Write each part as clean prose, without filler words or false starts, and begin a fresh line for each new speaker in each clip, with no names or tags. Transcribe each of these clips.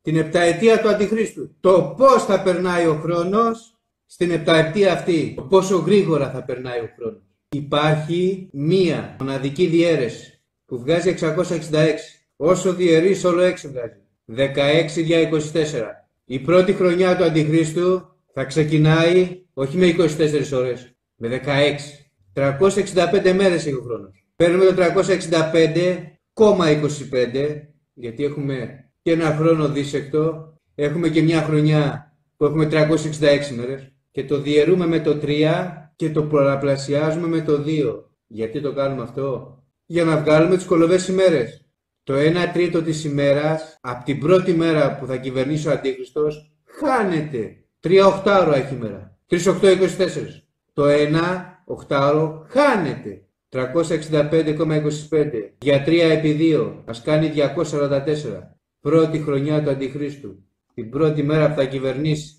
την επταετία του Αντιχρίστου. Το πώς θα περνάει ο χρόνος στην επταετία αυτή, πόσο γρήγορα θα περνάει ο χρόνος. Υπάρχει μία μοναδική διαίρεση που βγάζει 666. Όσο διαιρείς όλο 6 βγάζει. 16 για 24. Η πρώτη χρονιά του Αντιχρίστου θα ξεκινάει όχι με 24 ώρες, με 16. 365 μέρες έχει ο χρόνος. Παίρνουμε το 365,25, γιατί έχουμε και ένα χρόνο δίσεκτο, έχουμε και μια χρονιά που έχουμε 366 μέρες και το διαιρούμε με το 3 και το πολλαπλασιάζουμε με το 2. Γιατί το κάνουμε αυτό? Για να βγάλουμε τις κολοβές ημέρες. Το 1 τρίτο της ημέρας, από την πρώτη μέρα που θα κυβερνήσει ο Αντίχριστος, χάνεται. 3 οχτάωρο έχει ημέρα. 3 8 24. Το 1 οχτάωρο χάνεται. 365,25 για 3 επί 2 ας κάνει 244. Πρώτη χρονιά του Αντιχρίστου, την πρώτη μέρα που θα κυβερνήσει,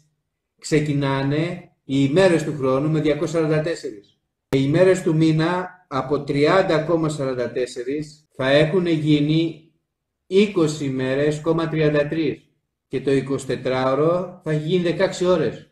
ξεκινάνε οι ημέρες του χρόνου με 244. Οι ημέρες του μήνα από 30,44 θα έχουν γίνει 20 ημέρες, 33 και το 24ωρο θα έχει γίνει 16 ώρες.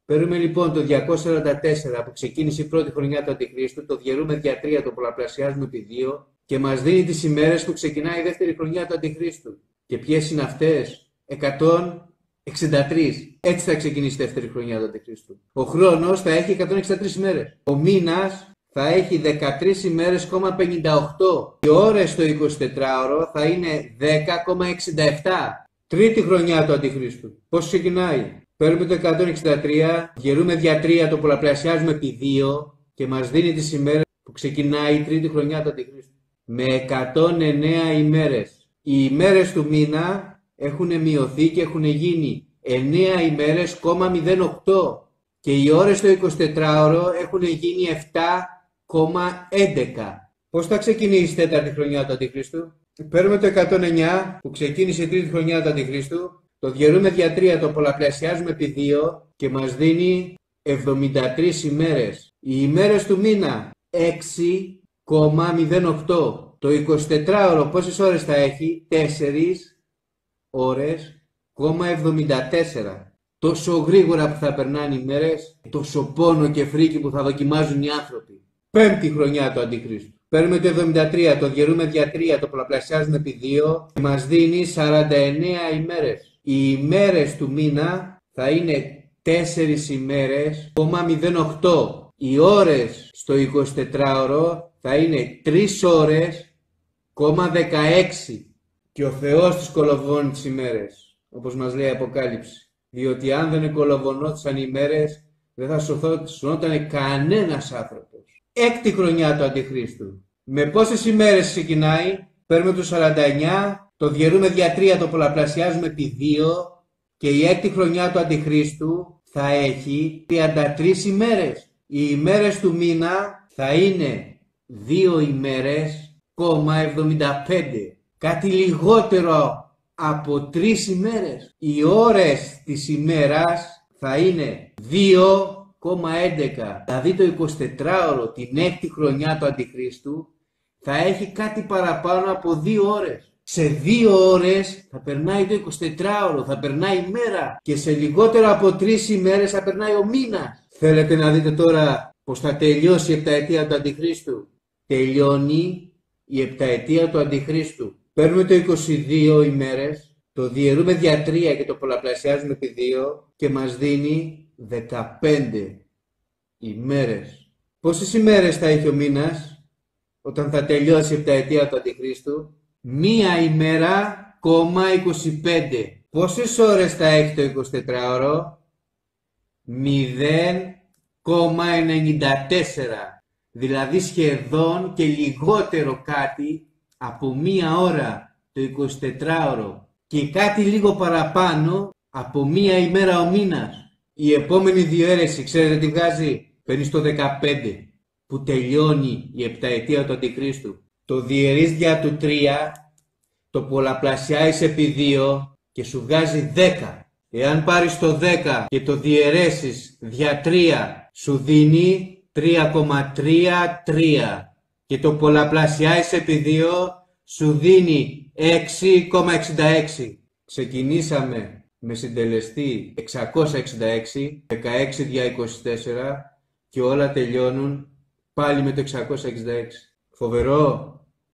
Παίρνουμε λοιπόν το 244 που ξεκίνησε η πρώτη χρονιά του Αντιχρίστου, το διαιρούμε δια 3, το πολλαπλασιάζουμε επί 2 και μας δίνει τις ημέρες που ξεκινάει η δεύτερη χρονιά του Αντιχρίστου. Και ποιες είναι αυτές? 163. Έτσι θα ξεκινήσει η δεύτερη χρονιά του Αντιχρίστου. Ο χρόνος θα έχει 163 ημέρες. Ο μήνας θα έχει 13 ημέρες, 58. Οι ώρες στο 24ωρο θα είναι 10,67. Τρίτη χρονιά του Αντιχρίστου. Πώς ξεκινάει? Παίρνουμε το 163, γερούμε δια 3, το πολλαπλασιάζουμε επί 2 και μας δίνει τις ημέρες που ξεκινάει η τρίτη χρονιά του Αντιχρίστου. Με 109 ημέρες. Οι ημέρες του μήνα έχουν μειωθεί και έχουν γίνει 9 ημέρες, 08. Και οι ώρες στο 24ωρο έχουν γίνει 7,11. Πώς θα ξεκινήσει η τέταρτη χρονιά του Αντιχρίστου? Παίρνουμε το 109 που ξεκίνησε η τρίτη χρονιά του Αντιχρίστου, το διαιρούμε δια 3, το πολλαπλασιάζουμε επί 2 και μας δίνει 73 ημέρες. Οι ημέρες του μήνα 6,08. Το 24ωρο πόσες ώρες θα έχει? 4 ώρες, 74. Τόσο γρήγορα που θα περνάνε οι μέρες, τόσο πόνο και φρίκι που θα δοκιμάζουν οι άνθρωποι. Πέμπτη χρονιά του Αντιχρίστου. Παίρνουμε το 73, το διαιρούμε δια 3, το πολλαπλασιάζουμε επί 2 και μας δίνει 49 ημέρες. Οι ημέρες του μήνα θα είναι 4 ημέρες, 08. Οι ώρες στο 24ωρο θα είναι 3 ώρες, 16. Και ο Θεός τις κολοβώνει τις ημέρες, όπως μας λέει η Αποκάλυψη. Διότι αν δεν κολοβωνόντουσαν οι ημέρες, δεν θα σωθόταν κανένας άνθρωπος. Έκτη χρονιά του Αντιχρίστου. Με πόσες ημέρες ξεκινάει? Παίρνουμε το 49, το διαιρούμε δια 3, το πολλαπλασιάζουμε επί 2 και η έκτη χρονιά του Αντιχρίστου θα έχει 33 ημέρες. Οι ημέρες του μήνα θα είναι 2 ημέρες, 75. Κάτι λιγότερο από 3 ημέρες. Οι ώρες της ημέρας θα είναι 2,11. Δηλαδή το 24ωρο, την έκτη χρονιά του Αντιχρίστου, θα έχει κάτι παραπάνω από 2 ώρες. Σε 2 ώρες θα περνάει το 24ωρο, θα περνάει η μέρα και σε λιγότερο από 3 ημέρες θα περνάει ο μήνας. Θέλετε να δείτε τώρα πως θα τελειώσει η επταετία του Αντιχρίστου? Τελειώνει η επταετία του Αντιχρίστου. Παίρνουμε το 22 ημέρες, το διαιρούμε δια 3 και το πολλαπλασιάζουμε επί 2 και μας δίνει 15 ημέρες. Πόσες ημέρες θα έχει ο μήνας όταν θα τελειώσει η επταετία του Αντιχρίστου? 1 ημέρα, 25. Πόσες ώρες θα έχει το 24ωρο? 0,94. Δηλαδή σχεδόν και λιγότερο κάτι από 1 ώρα το 24ωρο και κάτι λίγο παραπάνω από 1 ημέρα ο μήνας. Η επόμενη διαίρεση ξέρετε τι βγάζει? Παίρνει στο 15 που τελειώνει η επταετία του Αντιχρίστου. Το διαιρείς δια του 3, το πολλαπλασιάζεις επί 2 και σου βγάζει 10. Εάν πάρεις το 10 και το διαιρέσεις δια 3 σου δίνει 3,33 και το πολλαπλασιάζεις επί 2 σου δίνει 6,66. Ξεκινήσαμε με συντελεστή 666, 16 δια 24 και όλα τελειώνουν πάλι με το 666. Φοβερό!